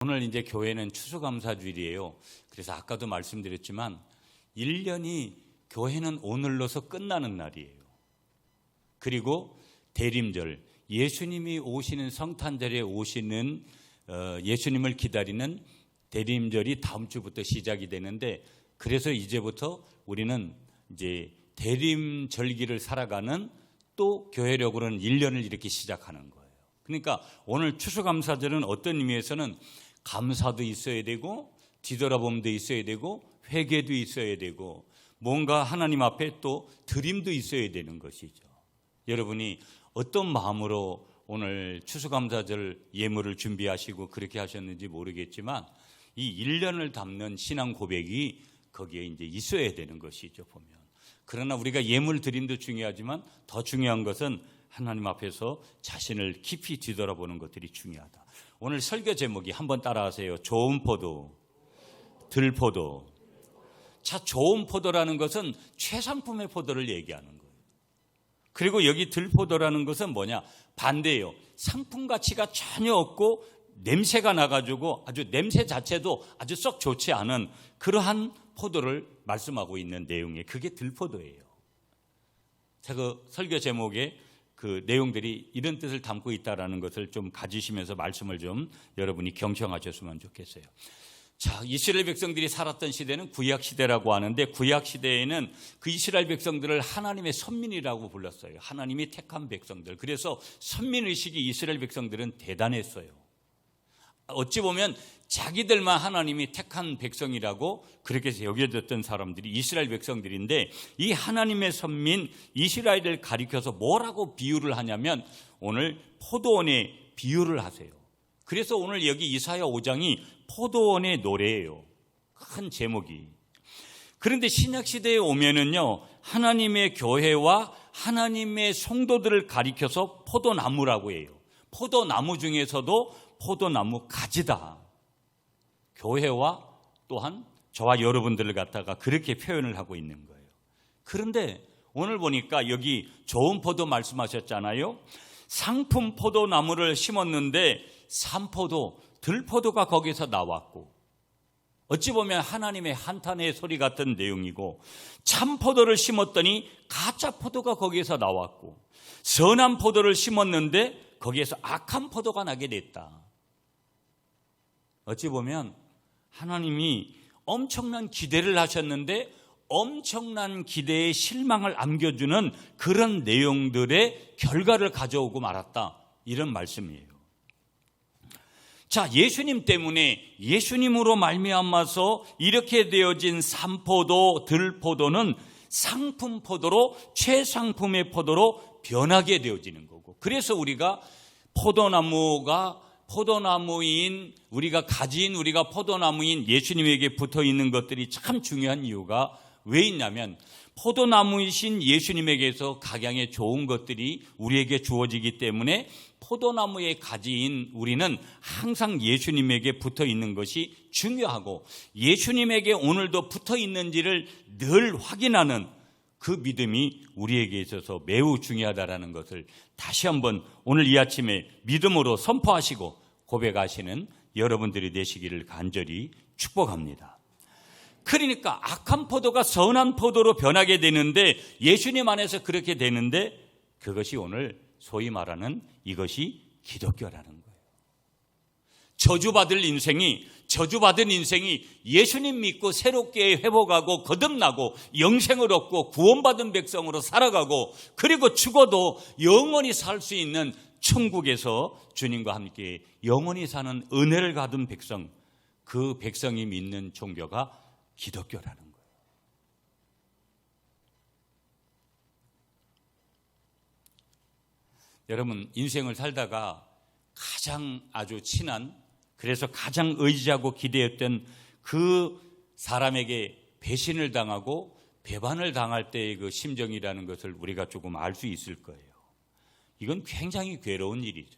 오늘 이제 교회는 추수감사주일이에요. 그래서 아까도 말씀드렸지만 1년이 교회는 오늘로서 끝나는 날이에요. 그리고 대림절, 예수님이 오시는 성탄절에 오시는 예수님을 기다리는 대림절이 다음 주부터 시작이 되는데, 그래서 이제부터 우리는 이제 대림절기를 살아가는 또 교회력으로는 1년을 이렇게 시작하는 거예요. 그러니까 오늘 추수감사절은 어떤 의미에서는 감사도 있어야 되고 뒤돌아봄도 있어야 되고 회개도 있어야 되고 뭔가 하나님 앞에 또 드림도 있어야 되는 것이죠. 여러분이 어떤 마음으로 오늘 추수감사절 예물을 준비하시고 그렇게 하셨는지 모르겠지만 이 1년을 담는 신앙 고백이 거기에 이제 있어야 되는 것이죠, 보면. 그러나 우리가 예물 드림도 중요하지만 더 중요한 것은 하나님 앞에서 자신을 깊이 뒤돌아보는 것들이 중요하다. 오늘 설교 제목이 한번 따라하세요. 좋은 포도, 들포도. 자, 좋은 포도라는 것은 최상품의 포도를 얘기하는 거예요. 그리고 여기 들포도라는 것은 뭐냐? 반대예요. 상품 가치가 전혀 없고 냄새가 나가지고 아주 냄새 자체도 아주 썩 좋지 않은 그러한 포도를 말씀하고 있는 내용이에요. 그게 들포도예요. 제가 설교 제목에 그 내용들이 이런 뜻을 담고 있다는 것을 좀 가지시면서 말씀을 좀 여러분이 경청하셨으면 좋겠어요. 자, 이스라엘 백성들이 살았던 시대는 구약 시대라고 하는데, 구약 시대에는 그 이스라엘 백성들을 하나님의 선민이라고 불렀어요. 하나님이 택한 백성들. 그래서 선민의식이 이스라엘 백성들은 대단했어요. 어찌 보면 자기들만 하나님이 택한 백성이라고 그렇게 여겨졌던 사람들이 이스라엘 백성들인데, 이 하나님의 선민 이스라엘을 가리켜서 뭐라고 비유를 하냐면 오늘 포도원의 비유를 하세요. 그래서 오늘 여기 이사야 5장이 포도원의 노래예요. 큰 제목이. 그런데 신약시대에 오면은요, 하나님의 교회와 하나님의 성도들을 가리켜서 포도나무라고 해요. 포도나무 중에서도 포도나무 가지다. 교회와 또한 저와 여러분들을 갖다가 그렇게 표현을 하고 있는 거예요. 그런데 오늘 보니까 여기 좋은 포도 말씀하셨잖아요. 상품 포도나무를 심었는데 산포도, 들포도가 거기서 나왔고, 어찌 보면 하나님의 한탄의 소리 같은 내용이고, 참포도를 심었더니 가짜 포도가 거기에서 나왔고, 선한 포도를 심었는데 거기에서 악한 포도가 나게 됐다. 어찌 보면 하나님이 엄청난 기대를 하셨는데 엄청난 기대에 실망을 안겨주는 그런 내용들의 결과를 가져오고 말았다, 이런 말씀이에요. 자, 예수님 때문에, 예수님으로 말미암아서 이렇게 되어진 산포도, 들포도는 상품 포도로, 최상품의 포도로 변하게 되어지는 거고, 그래서 우리가 포도나무인 우리가 가진, 우리가 포도나무인 예수님에게 붙어 있는 것들이 참 중요한 이유가 왜 있냐면, 포도나무이신 예수님에게서 각양의 좋은 것들이 우리에게 주어지기 때문에 포도나무의 가지인 우리는 항상 예수님에게 붙어 있는 것이 중요하고, 예수님에게 오늘도 붙어 있는지를 늘 확인하는 그 믿음이 우리에게 있어서 매우 중요하다는 것을 다시 한번 오늘 이 아침에 믿음으로 선포하시고 고백하시는 여러분들이 되시기를 간절히 축복합니다. 그러니까 악한 포도가 선한 포도로 변하게 되는데, 예수님 안에서 그렇게 되는데, 그것이 오늘 소위 말하는 이것이 기독교라는 거예요. 저주받은 인생이 예수님 믿고 새롭게 회복하고 거듭나고 영생을 얻고 구원받은 백성으로 살아가고, 그리고 죽어도 영원히 살 수 있는 천국에서 주님과 함께 영원히 사는 은혜를 받은 백성, 그 백성이 믿는 종교가 기독교라는 거예요. 여러분, 인생을 살다가 가장 아주 친한, 그래서 가장 의지하고 기대했던 그 사람에게 배신을 당하고 배반을 당할 때의 그 심정이라는 것을 우리가 조금 알 수 있을 거예요. 이건 굉장히 괴로운 일이죠.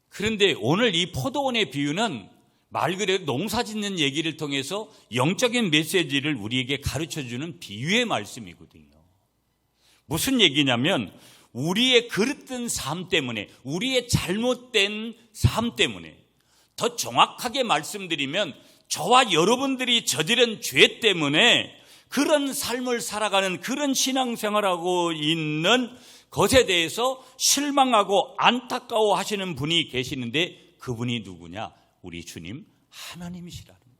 그런데 오늘 이 포도원의 비유는 말 그대로 농사 짓는 얘기를 통해서 영적인 메시지를 우리에게 가르쳐주는 비유의 말씀이거든요. 무슨 얘기냐면 우리의 그릇된 삶 때문에, 우리의 잘못된 삶 때문에, 더 정확하게 말씀드리면 저와 여러분들이 저지른 죄 때문에 그런 삶을 살아가는, 그런 신앙생활하고 있는 것에 대해서 실망하고 안타까워 하시는 분이 계시는데, 그분이 누구냐? 우리 주님 하나님이시라는 거예요.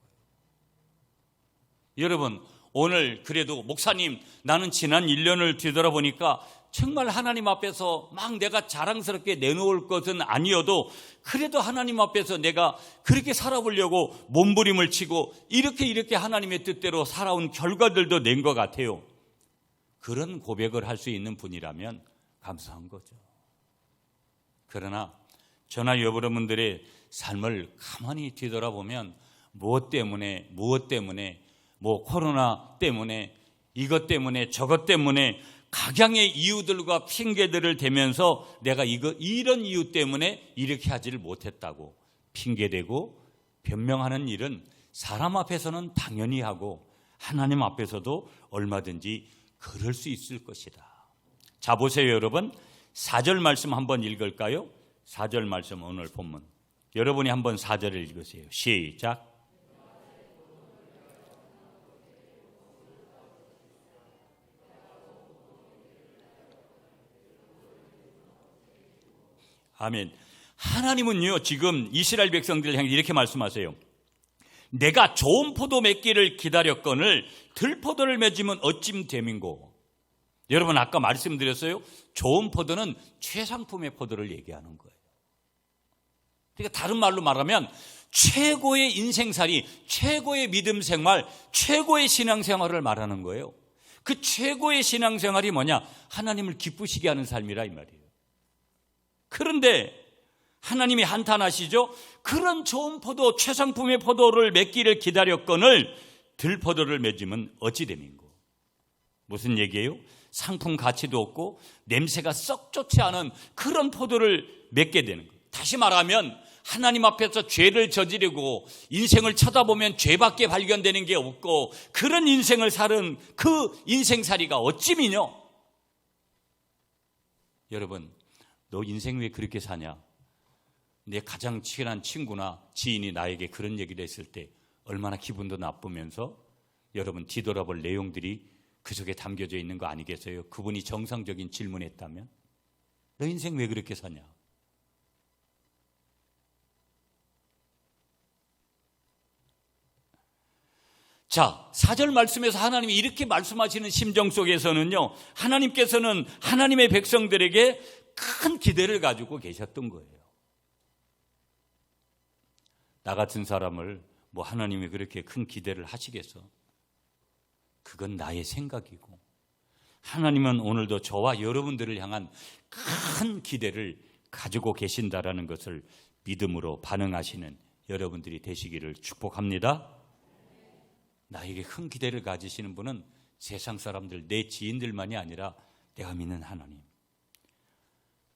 여러분, 오늘 그래도 목사님, 나는 지난 1년을 뒤돌아보니까 정말 하나님 앞에서 막 내가 자랑스럽게 내놓을 것은 아니어도 그래도 하나님 앞에서 내가 그렇게 살아보려고 몸부림을 치고 이렇게 하나님의 뜻대로 살아온 결과들도 낸 것 같아요. 그런 고백을 할 수 있는 분이라면 감사한 거죠. 그러나 저나 여러분들의 삶을 가만히 뒤돌아보면 무엇 때문에 뭐 코로나 때문에, 이것 때문에, 저것 때문에 각양의 이유들과 핑계들을 대면서 내가 이런 이유 때문에 이렇게 하지를 못했다고 핑계대고 변명하는 일은 사람 앞에서는 당연히 하고 하나님 앞에서도 얼마든지 그럴 수 있을 것이다. 자, 보세요 여러분. 4절 말씀 한번 읽을까요? 4절 말씀, 오늘 본문. 여러분이 한번 4절을 읽으세요. 시작. 아멘. 하나님은요, 지금 이스라엘 백성들을 향해 이렇게 말씀하세요. 내가 좋은 포도 맺기를 기다렸거늘 들포도를 맺으면 어찜 됨인고. 여러분, 아까 말씀드렸어요. 좋은 포도는 최상품의 포도를 얘기하는 거예요. 그러니까 다른 말로 말하면 최고의 인생살이, 최고의 믿음 생활, 최고의 신앙생활을 말하는 거예요. 그 최고의 신앙생활이 뭐냐? 하나님을 기쁘시게 하는 삶이라 이 말이에요. 그런데 하나님이 한탄하시죠. 그런 좋은 포도, 최상품의 포도를 맺기를 기다렸거늘 들포도를 맺으면 어찌 됨인고. 무슨 얘기예요? 상품 가치도 없고 냄새가 썩 좋지 않은 그런 포도를 맺게 되는 거예요. 다시 말하면 하나님 앞에서 죄를 저지르고 인생을 쳐다보면 죄밖에 발견되는 게 없고 그런 인생을 사는 그 인생살이가 어찌미뇨? 여러분, 너 인생 왜 그렇게 사냐? 내 가장 친한 친구나 지인이 나에게 그런 얘기를 했을 때 얼마나 기분도 나쁘면서 여러분 뒤돌아볼 내용들이 그 속에 담겨져 있는 거 아니겠어요? 그분이 정상적인 질문했다면 너 인생 왜 그렇게 사냐? 자, 4절 말씀에서 하나님이 이렇게 말씀하시는 심정 속에서는요, 하나님께서는 하나님의 백성들에게 큰 기대를 가지고 계셨던 거예요. 나 같은 사람을 뭐 하나님이 그렇게 큰 기대를 하시겠어? 그건 나의 생각이고 하나님은 오늘도 저와 여러분들을 향한 큰 기대를 가지고 계신다라는 것을 믿음으로 반응하시는 여러분들이 되시기를 축복합니다. 나에게 큰 기대를 가지시는 분은 세상 사람들, 내 지인들만이 아니라 내가 믿는 하나님.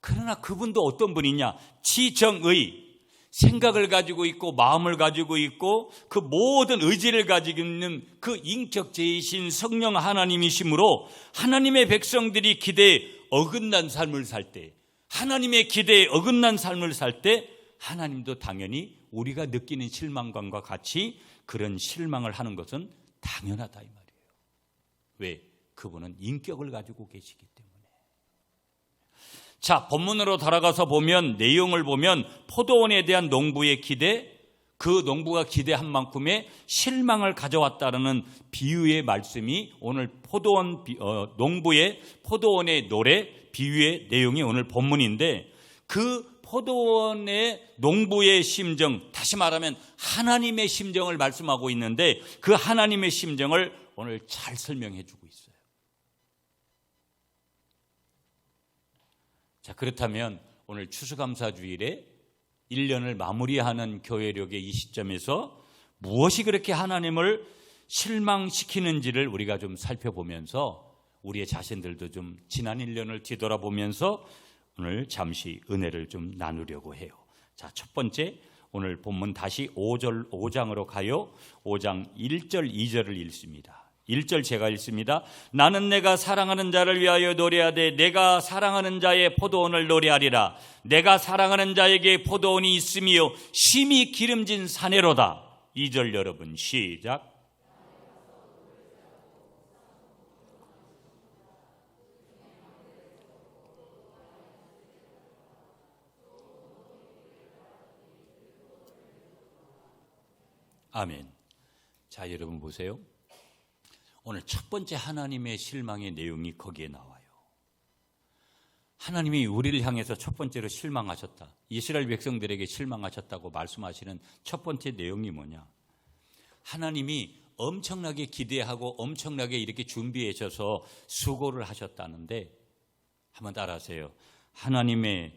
그러나 그분도 어떤 분이냐? 지정의, 생각을 가지고 있고 마음을 가지고 있고 그 모든 의지를 가지고 있는 그 인격체이신 성령 하나님이시므로 하나님의 백성들이 기대에 어긋난 삶을 살 때, 하나님의 기대에 어긋난 삶을 살 때 하나님도 당연히 우리가 느끼는 실망감과 같이 그런 실망을 하는 것은 당연하다 이 말이에요. 왜? 그분은 인격을 가지고 계시기 때문에. 자, 본문으로 돌아가서 보면 내용을 보면 포도원에 대한 농부의 기대, 그 농부가 기대한 만큼의 실망을 가져왔다는 비유의 말씀이 오늘 농부의 포도원의 노래 비유의 내용이 오늘 본문인데, 그 포도원의 농부의 심정, 다시 말하면 하나님의 심정을 말씀하고 있는데 그 하나님의 심정을 오늘 잘 설명해 주고 있어요. 자, 그렇다면 오늘 추수감사주일에 1년을 마무리하는 교회력의 이 시점에서 무엇이 그렇게 하나님을 실망시키는지를 우리가 좀 살펴보면서 우리의 자신들도 좀 지난 1년을 뒤돌아보면서 오늘 잠시 은혜를 좀 나누려고 해요. 자, 첫 번째, 오늘 본문 다시 5장으로 가요. 5장 1절 2절을 읽습니다. 1절 제가 읽습니다. 나는 내가 사랑하는 자를 위하여 노래하되 내가 사랑하는 자의 포도원을 노래하리라. 내가 사랑하는 자에게 포도원이 있으며 심히 기름진 사내로다. 2절 여러분 시작. 아멘. 자, 여러분 보세요. 오늘 첫 번째 하나님의 실망의 내용이 거기에 나와요. 하나님이 우리를 향해서 첫 번째로 실망하셨다. 이스라엘 백성들에게 실망하셨다고 말씀하시는 첫 번째 내용이 뭐냐? 하나님이 엄청나게 기대하고 엄청나게 이렇게 준비해 셔서 수고를 하셨다는데 한번 따라하세요. 하나님의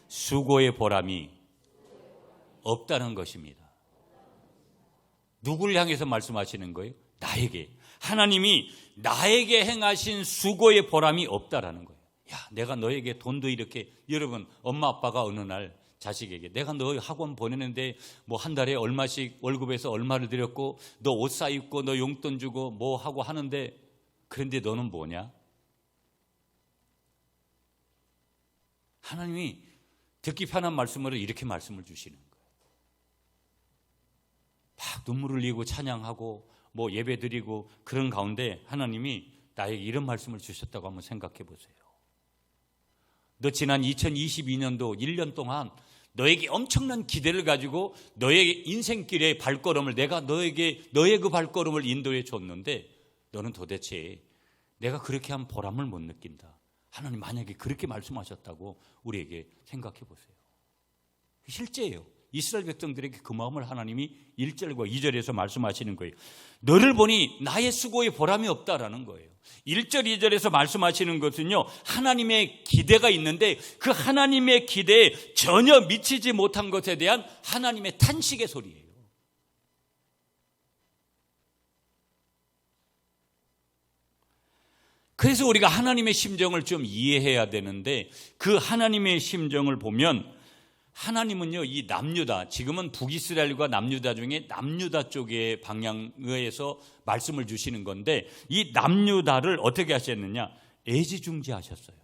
수고의 보람이 없다는 것입니다. 누구를 향해서 말씀하시는 거예요? 나에게. 하나님이 나에게 행하신 수고의 보람이 없다라는 거예요. 야, 내가 너에게 돈도 이렇게, 여러분 엄마 아빠가 어느 날 자식에게 내가 너 학원 보내는데 뭐 한 달에 얼마씩 월급에서 얼마를 드렸고 너 옷 사 입고 너 용돈 주고 뭐 하고 하는데 그런데 너는 뭐냐? 하나님이 듣기 편한 말씀으로 이렇게 말씀을 주시는 거예요. 막 눈물을 흘리고 찬양하고 뭐 예배 드리고 그런 가운데 하나님이 나에게 이런 말씀을 주셨다고 한번 생각해 보세요. 너 지난 2022년도 1년 동안 너에게 엄청난 기대를 가지고 너의 인생길의 발걸음을 내가 너의 그 발걸음을 인도해 줬는데 너는 도대체 내가 그렇게 한 보람을 못 느낀다. 하나님 만약에 그렇게 말씀하셨다고 우리에게 생각해 보세요. 실제예요. 이스라엘 백성들에게 그 마음을 하나님이 1절과 2절에서 말씀하시는 거예요. 너를 보니 나의 수고의 보람이 없다라는 거예요. 1절, 2절에서 말씀하시는 것은요, 하나님의 기대가 있는데 그 하나님의 기대에 전혀 미치지 못한 것에 대한 하나님의 탄식의 소리예요. 그래서 우리가 하나님의 심정을 좀 이해해야 되는데 그 하나님의 심정을 보면 하나님은요, 이 남유다, 지금은 북이스라엘과 남유다 중에 남유다 쪽의 방향에서 말씀을 주시는 건데 이 남유다를 어떻게 하셨느냐? 애지중지하셨어요.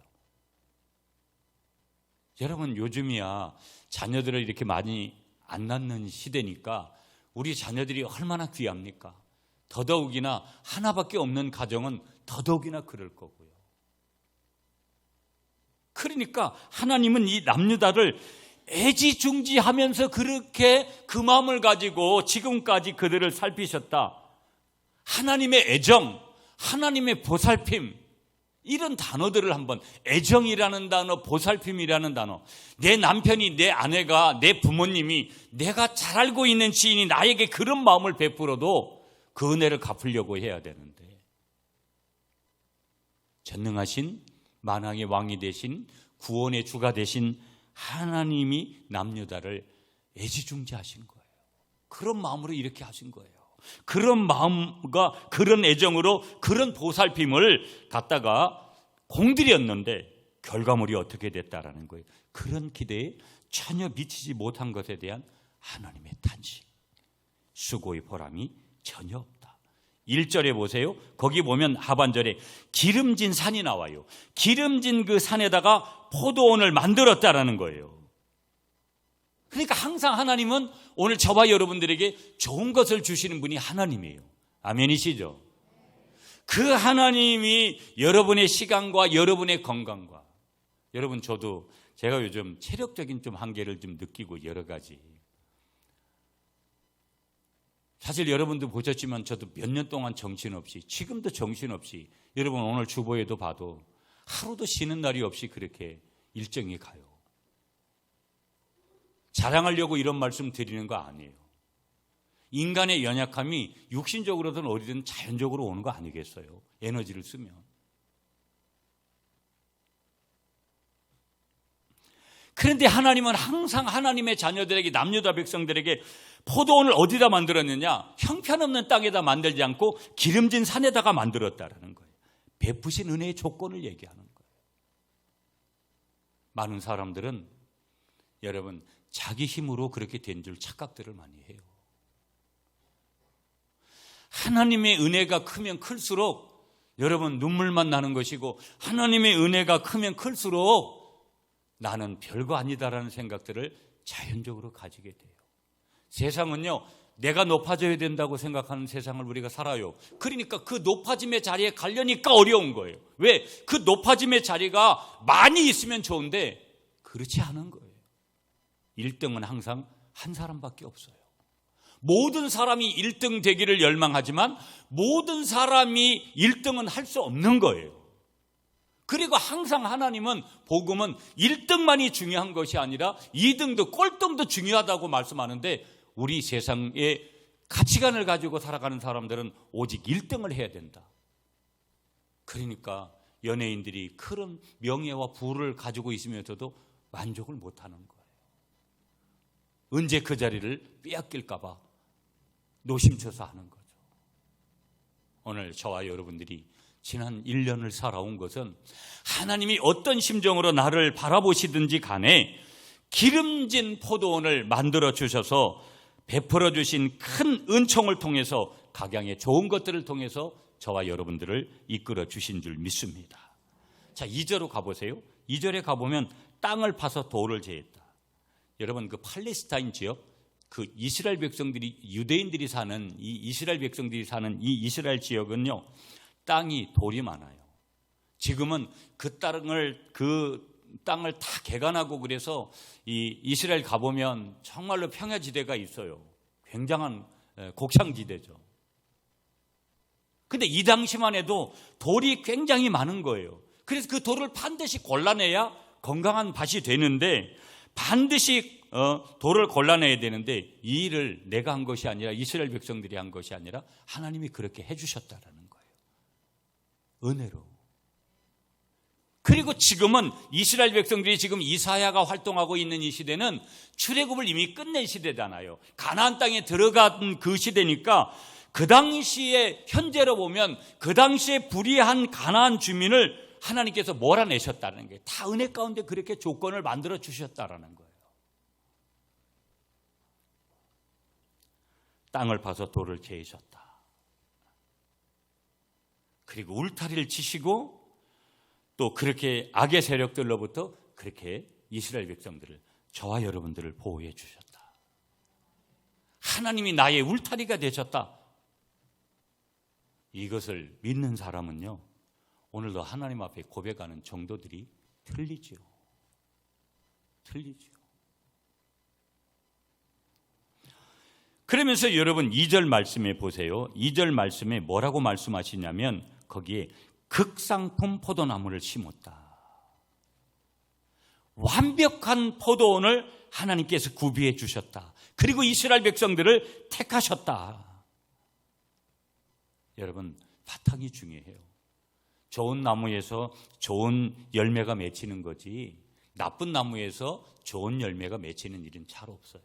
여러분 요즘이야 자녀들을 이렇게 많이 안 낳는 시대니까 우리 자녀들이 얼마나 귀합니까? 더더욱이나 하나밖에 없는 가정은 더더욱이나 그럴 거고요. 그러니까 하나님은 이 남유다를 애지중지하면서 그렇게 그 마음을 가지고 지금까지 그들을 살피셨다. 하나님의 애정, 하나님의 보살핌, 이런 단어들을 한번, 애정이라는 단어, 보살핌이라는 단어, 내 남편이, 내 아내가, 내 부모님이, 내가 잘 알고 있는 지인이 나에게 그런 마음을 베풀어도 그 은혜를 갚으려고 해야 되는데 전능하신 만왕의 왕이 되신 구원의 주가 되신 하나님이 남유다를 애지중지하신 거예요. 그런 마음으로 이렇게 하신 거예요. 그런 마음과 그런 애정으로 그런 보살핌을 갖다가 공들였는데 결과물이 어떻게 됐다라는 거예요. 그런 기대에 전혀 미치지 못한 것에 대한 하나님의 탄식, 수고의 보람이 전혀 없다. 1절에 보세요. 거기 보면 하반절에 기름진 산이 나와요. 기름진 그 산에다가 포도원을 만들었다라는 거예요. 그러니까 항상 하나님은 오늘 저와 여러분들에게 좋은 것을 주시는 분이 하나님이에요. 아멘이시죠? 그 하나님이 여러분의 시간과 여러분의 건강과, 여러분 저도 제가 요즘 체력적인 좀 한계를 좀 느끼고 여러 가지, 사실 여러분도 보셨지만 저도 몇 년 동안 정신없이, 지금도 정신없이, 여러분 오늘 주보에도 봐도 하루도 쉬는 날이 없이 그렇게 일정이 가요. 자랑하려고 이런 말씀 드리는 거 아니에요. 인간의 연약함이 육신적으로든 어디든 자연적으로 오는 거 아니겠어요? 에너지를 쓰면. 그런데 하나님은 항상 하나님의 자녀들에게, 남유다 백성들에게 포도원을 어디다 만들었느냐? 형편없는 땅에다 만들지 않고 기름진 산에다가 만들었다라는 거예요. 베푸신 은혜의 조건을 얘기하는 거예요. 많은 사람들은 여러분 자기 힘으로 그렇게 된 줄 착각들을 많이 해요. 하나님의 은혜가 크면 클수록 여러분 눈물만 나는 것이고, 하나님의 은혜가 크면 클수록 나는 별거 아니다라는 생각들을 자연적으로 가지게 돼요. 세상은요, 내가 높아져야 된다고 생각하는 세상을 우리가 살아요. 그러니까 그 높아짐의 자리에 가려니까 어려운 거예요. 왜? 그 높아짐의 자리가 많이 있으면 좋은데 그렇지 않은 거예요. 1등은 항상 한 사람밖에 없어요. 모든 사람이 1등 되기를 열망하지만 모든 사람이 1등은 할 수 없는 거예요. 그리고 항상 하나님은, 복음은 1등만이 중요한 것이 아니라 2등도 꼴등도 중요하다고 말씀하는데, 우리 세상의 가치관을 가지고 살아가는 사람들은 오직 1등을 해야 된다. 그러니까 연예인들이 큰 명예와 부를 가지고 있으면서도 만족을 못하는 거예요. 언제 그 자리를 빼앗길까 봐 노심초사 하는 거죠. 오늘 저와 여러분들이 지난 1년을 살아온 것은 하나님이 어떤 심정으로 나를 바라보시든지 간에 기름진 포도원을 만들어 주셔서 베풀어 주신 큰 은총을 통해서, 각양의 좋은 것들을 통해서 저와 여러분들을 이끌어 주신 줄 믿습니다. 자, 2절로 가보세요. 2절에 가보면 땅을 파서 돌을 제했다. 여러분, 그 팔레스타인 지역, 그 이스라엘 백성들이, 유대인들이 사는, 이 이스라엘 백성들이 사는 이 이스라엘 지역은요, 땅이 돌이 많아요. 지금은 그 땅을 다 개간하고, 그래서 이 이스라엘 가보면 정말로 평야지대가 있어요. 굉장한 곡창지대죠. 근데 이 당시만 해도 돌이 굉장히 많은 거예요. 그래서 그 돌을 반드시 골라내야 건강한 밭이 되는데, 반드시 돌을 골라내야 되는데, 이 일을 내가 한 것이 아니라, 이스라엘 백성들이 한 것이 아니라 하나님이 그렇게 해주셨다라는 거예요. 은혜로. 그리고 지금은 이스라엘 백성들이 지금 이사야가 활동하고 있는 이 시대는 출애굽을 이미 끝낸 시대잖아요. 가나안 땅에 들어간 그 시대니까, 그 당시에, 현재로 보면 그 당시에 불의한 가나안 주민을 하나님께서 몰아내셨다는 게, 다 은혜 가운데 그렇게 조건을 만들어 주셨다라는 거예요. 땅을 파서 돌을 제이셨다. 그리고 울타리를 치시고, 또 그렇게 악의 세력들로부터 그렇게 이스라엘 백성들을, 저와 여러분들을 보호해 주셨다. 하나님이 나의 울타리가 되셨다. 이것을 믿는 사람은요, 오늘도 하나님 앞에 고백하는 정도들이 틀리죠. 그러면서 여러분 2절 말씀에 보세요. 2절 말씀에 뭐라고 말씀하시냐면, 거기에 극상품 포도나무를 심었다. 완벽한 포도원을 하나님께서 구비해 주셨다. 그리고 이스라엘 백성들을 택하셨다. 여러분, 바탕이 중요해요. 좋은 나무에서 좋은 열매가 맺히는 거지, 나쁜 나무에서 좋은 열매가 맺히는 일은 잘 없어요.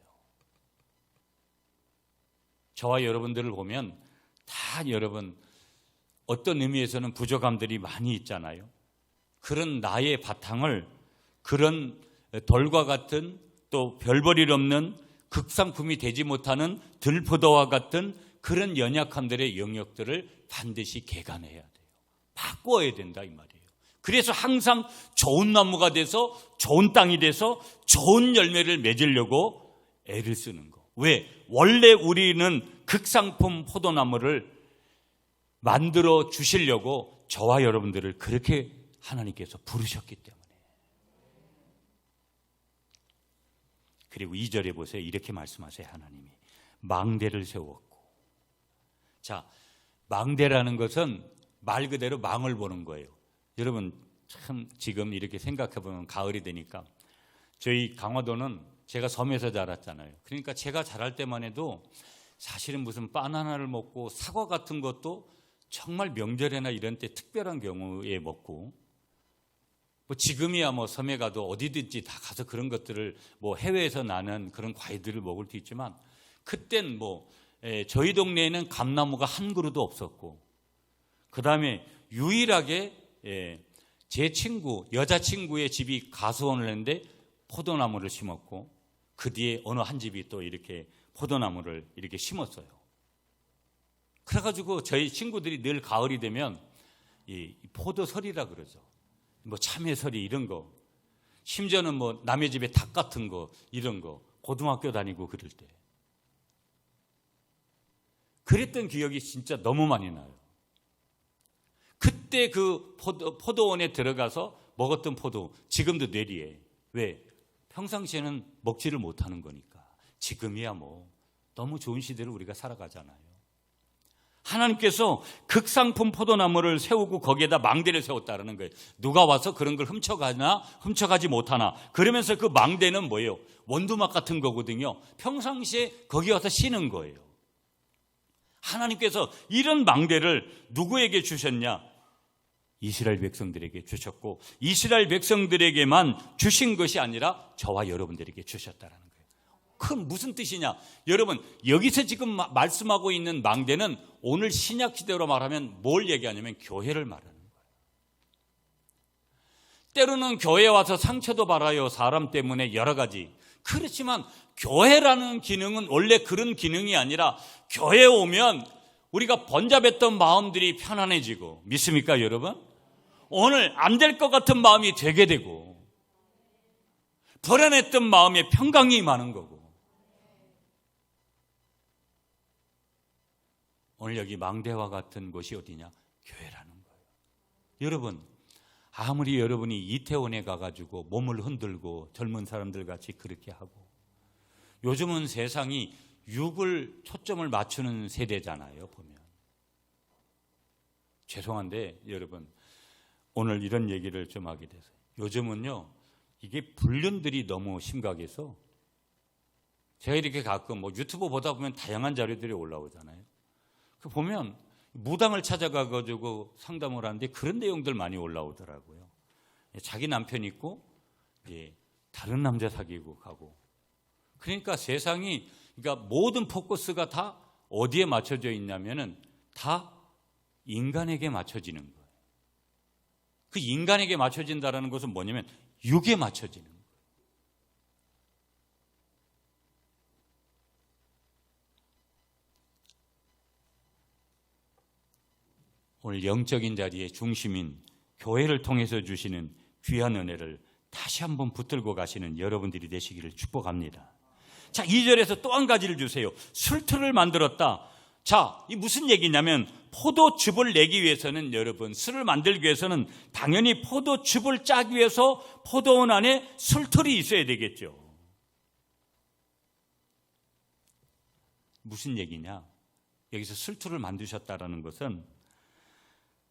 저와 여러분들을 보면 다 여러분 어떤 의미에서는 부족함들이 많이 있잖아요. 그런 나의 바탕을 그런 돌과 같은, 또 별볼일 없는 극상품이 되지 못하는 들포도와 같은 그런 연약함들의 영역들을 반드시 개간해야 돼요. 바꿔야 된다 이 말이에요. 그래서 항상 좋은 나무가 돼서, 좋은 땅이 돼서 좋은 열매를 맺으려고 애를 쓰는 거. 왜? 원래 우리는 극상품 포도나무를 만들어 주시려고 저와 여러분들을 그렇게 하나님께서 부르셨기 때문에. 그리고 2절에 보세요. 이렇게 말씀하세요. 하나님이 망대를 세웠고. 자, 망대라는 것은 말 그대로 망을 보는 거예요. 여러분, 참 지금 이렇게 생각해 보면 가을이 되니까, 저희 강화도는 제가 섬에서 자랐잖아요. 그러니까 제가 자랄 때만 해도 사실은 무슨 바나나를 먹고, 사과 같은 것도 정말 명절이나 이런 때 특별한 경우에 먹고, 뭐 지금이야 뭐 섬에 가도 어디든지 다 가서 그런 것들을, 뭐 해외에서 나는 그런 과일들을 먹을 수 있지만, 그땐 뭐 저희 동네에는 감나무가 한 그루도 없었고, 그 다음에 유일하게 제 친구, 여자친구의 집이 가수원을 했는데 포도나무를 심었고, 그 뒤에 어느 한 집이 또 이렇게 포도나무를 이렇게 심었어요. 그래가지고 저희 친구들이 늘 가을이 되면 이 포도설이라 그러죠. 뭐 참외설이 이런 거, 심지어는 뭐 남의 집에 닭 같은 거 이런 거, 고등학교 다니고 그럴 때 그랬던 기억이 진짜 너무 많이 나요. 그때 그 포도원에 들어가서 먹었던 포도 지금도 뇌리에. 왜? 평상시에는 먹지를 못하는 거니까. 지금이야 뭐 너무 좋은 시대를 우리가 살아가잖아요. 하나님께서 극상품 포도나무를 세우고 거기에다 망대를 세웠다는 거예요. 누가 와서 그런 걸 훔쳐가나 훔쳐가지 못하나. 그러면서 그 망대는 뭐예요? 원두막 같은 거거든요. 평상시에 거기 와서 쉬는 거예요. 하나님께서 이런 망대를 누구에게 주셨냐? 이스라엘 백성들에게 주셨고, 이스라엘 백성들에게만 주신 것이 아니라 저와 여러분들에게 주셨다는 거예요. 그건 무슨 뜻이냐? 여러분, 여기서 지금 말씀하고 있는 망대는 오늘 신약 시대로 말하면 뭘 얘기하냐면 교회를 말하는 거예요. 때로는 교회에 와서 상처도 받아요. 사람 때문에 여러 가지. 그렇지만 교회라는 기능은 원래 그런 기능이 아니라 교회에 오면 우리가 번잡했던 마음들이 편안해지고, 믿습니까 여러분? 오늘 안 될 것 같은 마음이 되게 되고, 불안했던 마음에 평강이 임하는 거고. 오늘 여기 망대와 같은 곳이 어디냐? 교회라는 거예요. 여러분, 아무리 여러분이 이태원에 가가지고 몸을 흔들고 젊은 사람들 같이 그렇게 하고, 요즘은 세상이 육을 초점을 맞추는 세대잖아요. 보면 죄송한데 여러분, 오늘 이런 얘기를 좀 하게 돼서, 요즘은요 이게 불륜들이 너무 심각해서 제가 이렇게 가끔 뭐 유튜브 보다 보면 다양한 자료들이 올라오잖아요. 그 보면 무당을 찾아가가지고 상담을 하는데 그런 내용들 많이 올라오더라고요. 자기 남편 있고 다른 남자 사귀고 가고. 그러니까 세상이, 그러니까 모든 포커스가 다 어디에 맞춰져 있냐면은 다 인간에게 맞춰지는 거예요. 그 인간에게 맞춰진다는 것은 뭐냐면 육에 맞춰지는 거예요. 오늘 영적인 자리의 중심인 교회를 통해서 주시는 귀한 은혜를 다시 한번 붙들고 가시는 여러분들이 되시기를 축복합니다. 자, 2절에서 또 한 가지를 주세요. 술틀을 만들었다. 자, 이 무슨 얘기냐면 포도즙을 내기 위해서는, 여러분, 술을 만들기 위해서는 당연히 포도즙을 짜기 위해서 포도원 안에 술틀이 있어야 되겠죠. 무슨 얘기냐? 여기서 술틀을 만드셨다라는 것은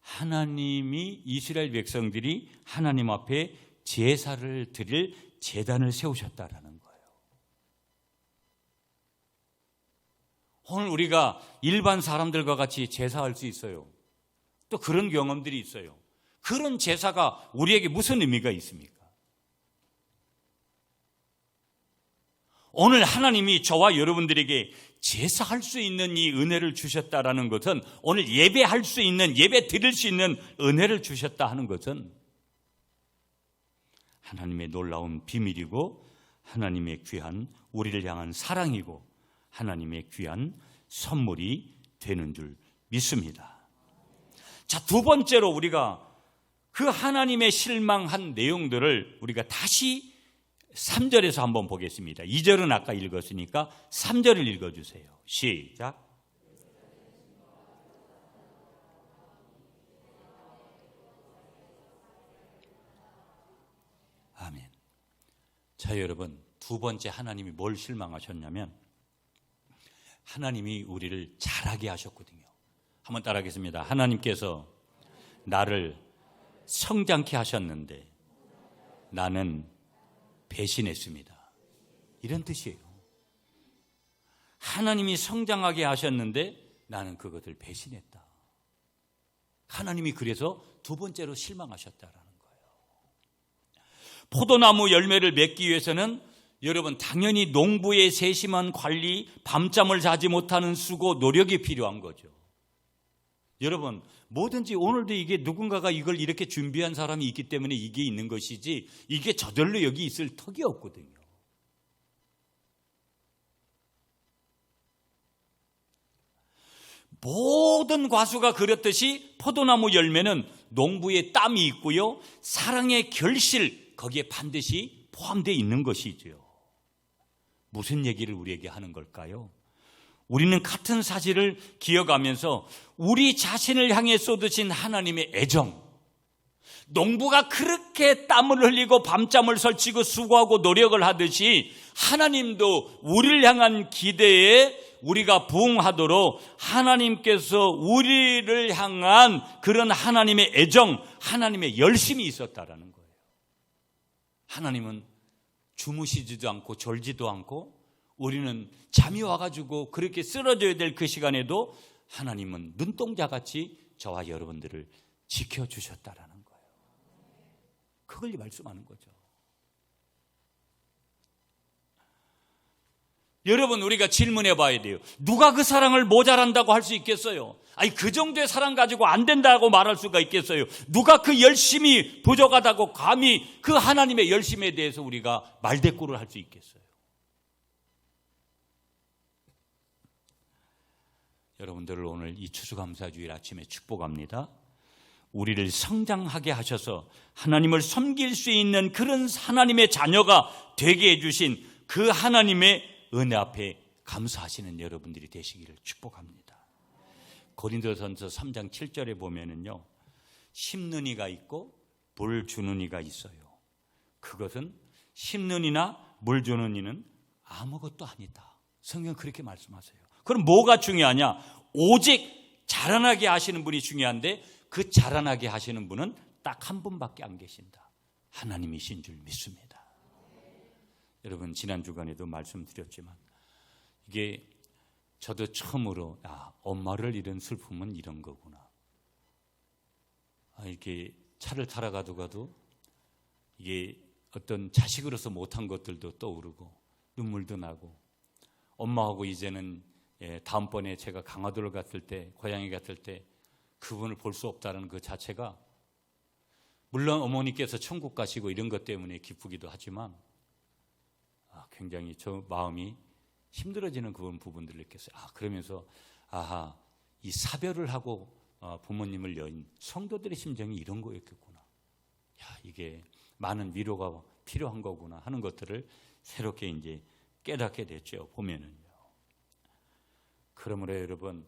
하나님이, 이스라엘 백성들이 하나님 앞에 제사를 드릴 제단을 세우셨다라는 거예요. 오늘 우리가 일반 사람들과 같이 제사할 수 있어요. 또 그런 경험들이 있어요. 그런 제사가 우리에게 무슨 의미가 있습니까? 오늘 하나님이 저와 여러분들에게 제사할 수 있는 이 은혜를 주셨다라는 것은, 오늘 예배할 수 있는, 예배 드릴 수 있는 은혜를 주셨다 하는 것은 하나님의 놀라운 비밀이고, 하나님의 귀한 우리를 향한 사랑이고, 하나님의 귀한 선물이 되는 줄 믿습니다. 자, 두 번째로 우리가 그 하나님의 실망한 내용들을 우리가 다시 3절에서 한번 보겠습니다. 2절은 아까 읽었으니까 3절을 읽어주세요. 시작. 아멘. 자, 여러분, 두 번째 하나님이 뭘 실망하셨냐면 하나님이 우리를 잘하게 하셨거든요. 한번 따라하겠습니다. 하나님께서 나를 성장케 하셨는데 나는 배신했습니다. 이런 뜻이에요. 하나님이 성장하게 하셨는데 나는 그것을 배신했다. 하나님이 그래서 두 번째로 실망하셨다라는 거예요. 포도나무 열매를 맺기 위해서는 여러분, 당연히 농부의 세심한 관리, 밤잠을 자지 못하는 수고, 노력이 필요한 거죠. 여러분, 뭐든지 오늘도 이게 누군가가 이걸 이렇게 준비한 사람이 있기 때문에 이게 있는 것이지, 이게 저절로 여기 있을 턱이 없거든요. 모든 과수가 그렇듯이 포도나무 열매는 농부의 땀이 있고요, 사랑의 결실, 거기에 반드시 포함되어 있는 것이죠. 무슨 얘기를 우리에게 하는 걸까요? 우리는 같은 사실을 기억하면서 우리 자신을 향해 쏟으신 하나님의 애정, 농부가 그렇게 땀을 흘리고 밤잠을 설치고 수고하고 노력을 하듯이 하나님도 우리를 향한 기대에 우리가 부응하도록 하나님께서 우리를 향한 그런 하나님의 애정, 하나님의 열심이 있었다라는 거예요. 하나님은 주무시지도 않고 졸지도 않고 우리는 잠이 와가지고 그렇게 쓰러져야 될 그 시간에도 하나님은 눈동자같이 저와 여러분들을 지켜주셨다라는 거예요. 그걸 말씀하는 거죠. 여러분, 우리가 질문해 봐야 돼요. 누가 그 사랑을 모자란다고 할 수 있겠어요? 아니, 그 정도의 사랑 가지고 안 된다고 말할 수가 있겠어요? 누가 그 열심이 부족하다고 감히 그 하나님의 열심에 대해서 우리가 말대꾸를 할 수 있겠어요? 여러분들을 오늘 이 추수감사주일 아침에 축복합니다. 우리를 성장하게 하셔서 하나님을 섬길 수 있는 그런 하나님의 자녀가 되게 해주신 그 하나님의 은혜 앞에 감사하시는 여러분들이 되시기를 축복합니다. 고린도전서 3장 7절에 보면은요, 심는 이가 있고 물 주는 이가 있어요. 그것은 심는 이나 물 주는 이는 아무것도 아니다. 성경 그렇게 말씀하세요. 그럼 뭐가 중요하냐? 오직 자라나게 하시는 분이 중요한데 그 자라나게 하시는 분은 딱 한 분밖에 안 계신다. 하나님이신 줄 믿습니다. 여러분, 지난 주간에도 말씀드렸지만 이게 저도 처음으로 엄마를 잃은 슬픔은 이런 거구나. 이렇게 차를 타러 가도 이게 어떤 자식으로서 못한 것들도 떠오르고 눈물도 나고, 엄마하고 이제는 다음번에 제가 강화도를 갔을 때, 고향에 갔을 때 그분을 볼 수 없다는 그 자체가, 물론 어머니께서 천국 가시고 이런 것 때문에 기쁘기도 하지만 굉장히 저 마음이 힘들어지는 그런 부분들을 느꼈어요. 그러면서 이 사별을 하고 부모님을 연 성도들의 심정이 이런 거였겠구나. 이게 많은 위로가 필요한 거구나 하는 것들을 새롭게 이제 깨닫게 됐죠. 보면은요. 그러므로 여러분,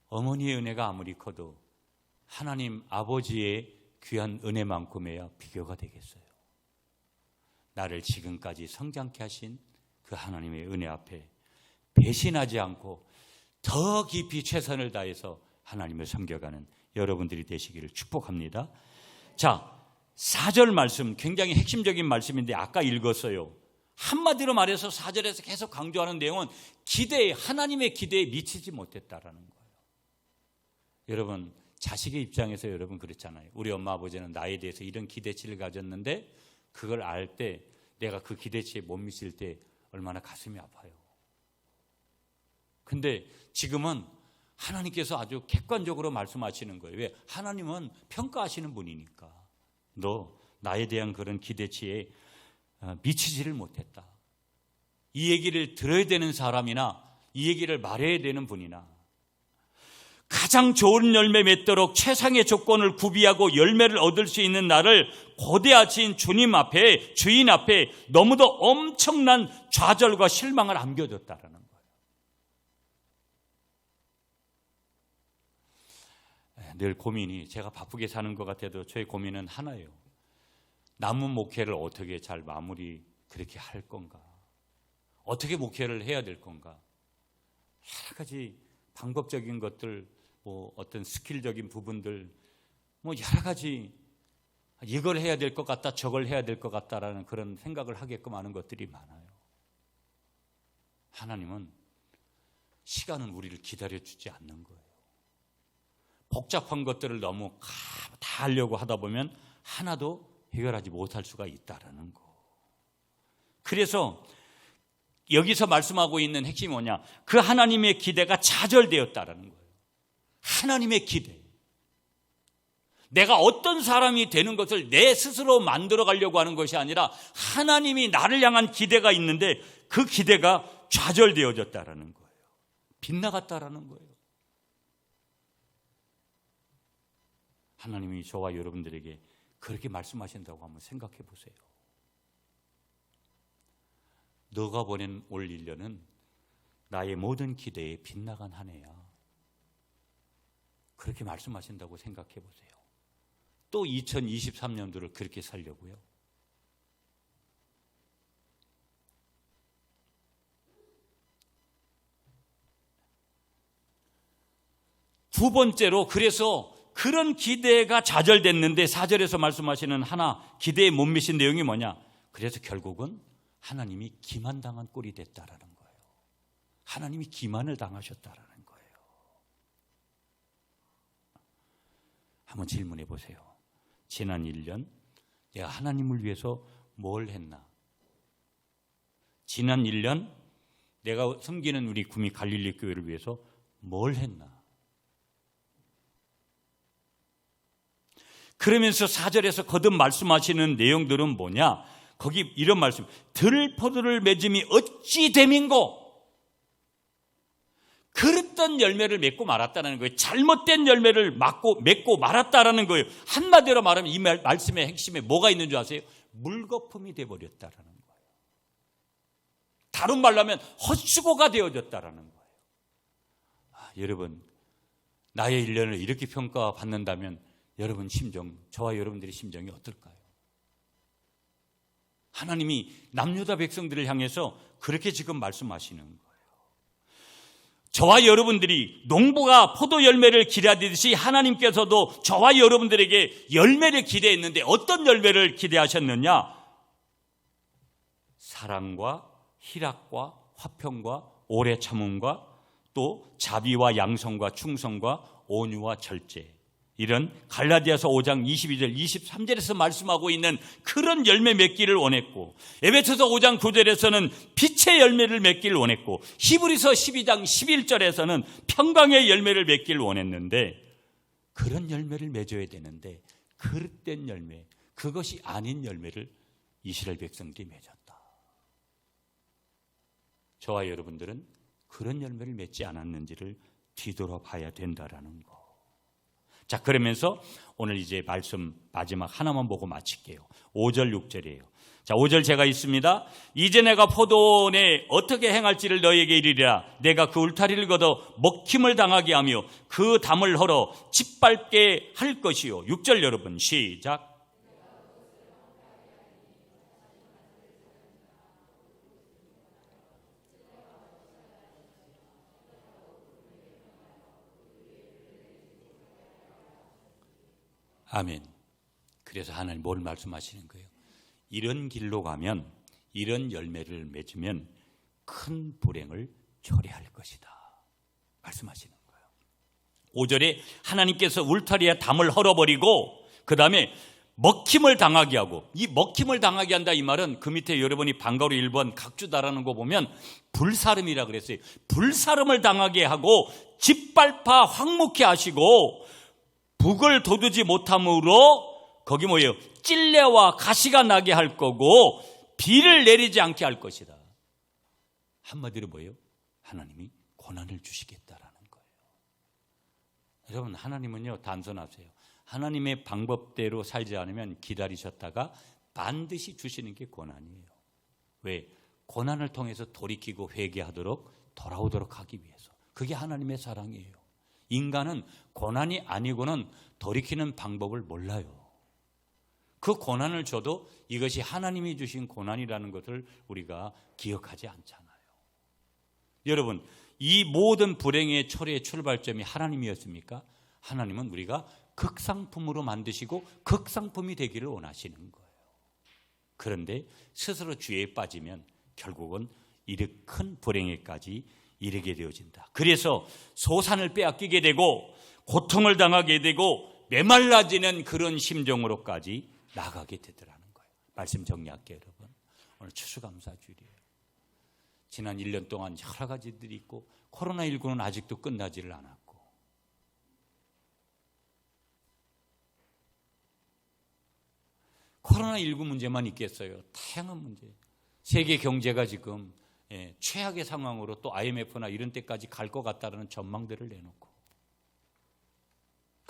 어머니의 은혜가 아무리 커도 하나님 아버지의 귀한 은혜만큼에야 비교가 되겠어요. 나를 지금까지 성장케 하신 그 하나님의 은혜 앞에 배신하지 않고 더 깊이 최선을 다해서 하나님을 섬겨가는 여러분들이 되시기를 축복합니다. 자, 4절 말씀, 굉장히 핵심적인 말씀인데 아까 읽었어요. 한마디로 말해서 4절에서 계속 강조하는 내용은 기대에, 하나님의 기대에 미치지 못했다라는 거예요. 여러분, 자식의 입장에서 여러분 그렇잖아요. 우리 엄마 아버지는 나에 대해서 이런 기대치를 가졌는데 그걸 알 때, 내가 그 기대치에 못 미칠 때 얼마나 가슴이 아파요. 근데 지금은 하나님께서 아주 객관적으로 말씀하시는 거예요. 왜? 하나님은 평가하시는 분이니까. 너 나에 대한 그런 기대치에 미치지를 못했다. 이 얘기를 들어야 되는 사람이나 이 얘기를 말해야 되는 분이나 가장 좋은 열매 맺도록 최상의 조건을 구비하고 열매를 얻을 수 있는 나를 고대하신 주님 앞에, 주인 앞에 너무도 엄청난 좌절과 실망을 안겨줬다라는 거예요. 늘 고민이, 제가 바쁘게 사는 것 같아도 저의 고민은 하나예요. 남은 목회를 어떻게 잘 마무리 그렇게 할 건가? 어떻게 목회를 해야 될 건가? 여러 가지 방법적인 것들, 어떤 스킬적인 부분들, 여러 가지 이걸 해야 될 것 같다, 저걸 해야 될 것 같다라는 그런 생각을 하게끔 하는 것들이 많아요. 하나님은 시간은 우리를 기다려주지 않는 거예요. 복잡한 것들을 너무 다 하려고 하다 보면 하나도 해결하지 못할 수가 있다라는 거. 그래서 여기서 말씀하고 있는 핵심이 뭐냐? 그 하나님의 기대가 좌절되었다라는 거예요. 하나님의 기대. 내가 어떤 사람이 되는 것을 내 스스로 만들어 가려고 하는 것이 아니라 하나님이 나를 향한 기대가 있는데 그 기대가 좌절되어졌다라는 거예요. 빗나갔다라는 거예요. 하나님이 저와 여러분들에게 그렇게 말씀하신다고 한번 생각해 보세요. 너가 보낸 올 1년은 나의 모든 기대에 빗나간 한 해야. 그렇게 말씀하신다고 생각해 보세요. 또 2023년도를 그렇게 살려고요. 두 번째로, 그래서 그런 기대가 좌절됐는데 4절에서 말씀하시는 하나 기대에 못 미신 내용이 뭐냐? 그래서 결국은 하나님이 기만당한 꼴이 됐다라는 거예요. 하나님이 기만을 당하셨다라는 거예요. 한번 질문해 보세요. 지난 1년 내가 하나님을 위해서 뭘 했나? 지난 1년 내가 섬기는 우리 구미 갈릴리 교회를 위해서 뭘 했나? 그러면서 4절에서 거듭 말씀하시는 내용들은 뭐냐? 거기 이런 말씀, 들포도를 맺음이 어찌 됨인고? 그릇된 열매를 맺고 말았다는 거예요. 잘못된 열매를 맺고 말았다라는 거예요. 한마디로 말하면 이 말씀의 핵심에 뭐가 있는 줄 아세요? 물거품이 되어버렸다라는 거예요. 다른 말로 하면 헛수고가 되어졌다라는 거예요. 여러분, 나의 1년을 이렇게 평가받는다면 여러분 심정, 저와 여러분들의 심정이 어떨까요? 하나님이 남유다 백성들을 향해서 그렇게 지금 말씀하시는 거예요. 저와 여러분들이 농부가 포도 열매를 기대하듯이 하나님께서도 저와 여러분들에게 열매를 기대했는데 어떤 열매를 기대하셨느냐? 사랑과 희락과 화평과 오래 참음과 또 자비와 양성과 충성과 온유와 절제, 이런 갈라디아서 5장 22절 23절에서 말씀하고 있는 그런 열매 맺기를 원했고, 에베소서 5장 9절에서는 빛의 열매를 맺기를 원했고, 히브리서 12장 11절에서는 평강의 열매를 맺기를 원했는데, 그런 열매를 맺어야 되는데 그릇된 열매, 그것이 아닌 열매를 이스라엘 백성들이 맺었다. 저와 여러분들은 그런 열매를 맺지 않았는지를 뒤돌아봐야 된다라는 거. 자, 그러면서 오늘 이제 말씀 마지막 하나만 보고 마칠게요. 5절 6절이에요. 자, 5절 제가 있습니다. 이제 내가 포도원에 어떻게 행할지를 너에게 이르리라. 내가 그 울타리를 걷어 먹힘을 당하게 하며 그 담을 헐어 짓밟게 할 것이요. 6절 여러분 시작. 아멘. 그래서 하나님 뭘 말씀하시는 거예요? 이런 길로 가면, 이런 열매를 맺으면 큰 불행을 초래할 것이다 말씀하시는 거예요. 5절에 하나님께서 울타리에 담을 헐어버리고 그 다음에 먹힘을 당하게 하고, 이 먹힘을 당하게 한다 이 말은 그 밑에 여러분이 방가로 1번 각주다라는 거 보면 불사름이라 그랬어요. 불사름을 당하게 하고 짓밟아 황무케 하시고 북을 돋우지 못함으로 거기 뭐예요? 찔레와 가시가 나게 할 거고 비를 내리지 않게 할 것이다. 한마디로 뭐예요? 하나님이 고난을 주시겠다라는 거예요. 여러분, 하나님은요 단순하세요. 하나님의 방법대로 살지 않으면 기다리셨다가 반드시 주시는 게 고난이에요. 왜? 고난을 통해서 돌이키고 회개하도록 돌아오도록 하기 위해서. 그게 하나님의 사랑이에요. 인간은 고난이 아니고는 돌이키는 방법을 몰라요. 그 고난을 줘도 이것이 하나님이 주신 고난이라는 것을 우리가 기억하지 않잖아요. 여러분, 이 모든 불행의 초래의 출발점이 하나님이었습니까? 하나님은 우리가 극상품으로 만드시고 극상품이 되기를 원하시는 거예요. 그런데 스스로 죄에 빠지면 결국은 이렇게 큰 불행에까지 이르게 되어진다. 그래서 소산을 빼앗기게 되고 고통을 당하게 되고 메말라지는 그런 심정으로까지 나가게 되더라는 거예요. 말씀 정리할게요, 여러분. 오늘 추수감사주일이에요. 지난 1년 동안 여러 가지들이 있고 코로나19는 아직도 끝나지를 않았고, 코로나19 문제만 있겠어요. 다양한 문제. 세계 경제가 지금 최악의 상황으로 또 IMF나 이런 때까지 갈 것 같다는 전망들을 내놓고,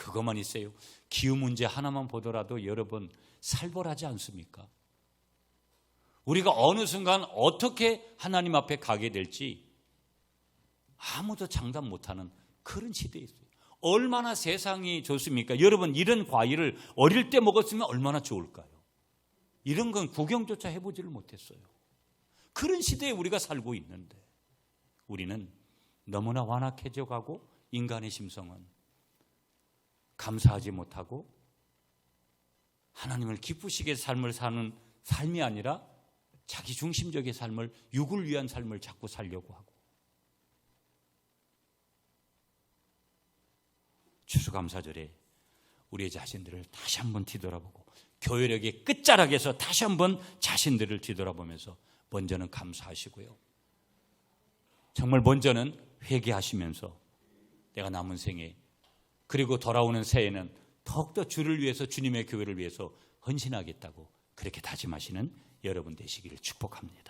그것만 있어요. 기후 문제 하나만 보더라도 여러분 살벌하지 않습니까? 우리가 어느 순간 어떻게 하나님 앞에 가게 될지 아무도 장담 못하는 그런 시대에 있어요. 얼마나 세상이 좋습니까? 여러분, 이런 과일을 어릴 때 먹었으면 얼마나 좋을까요? 이런 건 구경조차 해보지를 못했어요. 그런 시대에 우리가 살고 있는데 우리는 너무나 완악해져 가고 인간의 심성은 감사하지 못하고 하나님을 기쁘시게 삶을 사는 삶이 아니라 자기 중심적인 삶을, 육을 위한 삶을 자꾸 살려고 하고, 추수감사절에 우리의 자신들을 다시 한번 뒤돌아보고 교회력의 끝자락에서 다시 한번 자신들을 뒤돌아보면서 먼저는 감사하시고요, 정말 먼저는 회개하시면서 내가 남은 생에 그리고 돌아오는 새해는 더욱더 주를 위해서, 주님의 교회를 위해서 헌신하겠다고 그렇게 다짐하시는 여러분 되시기를 축복합니다.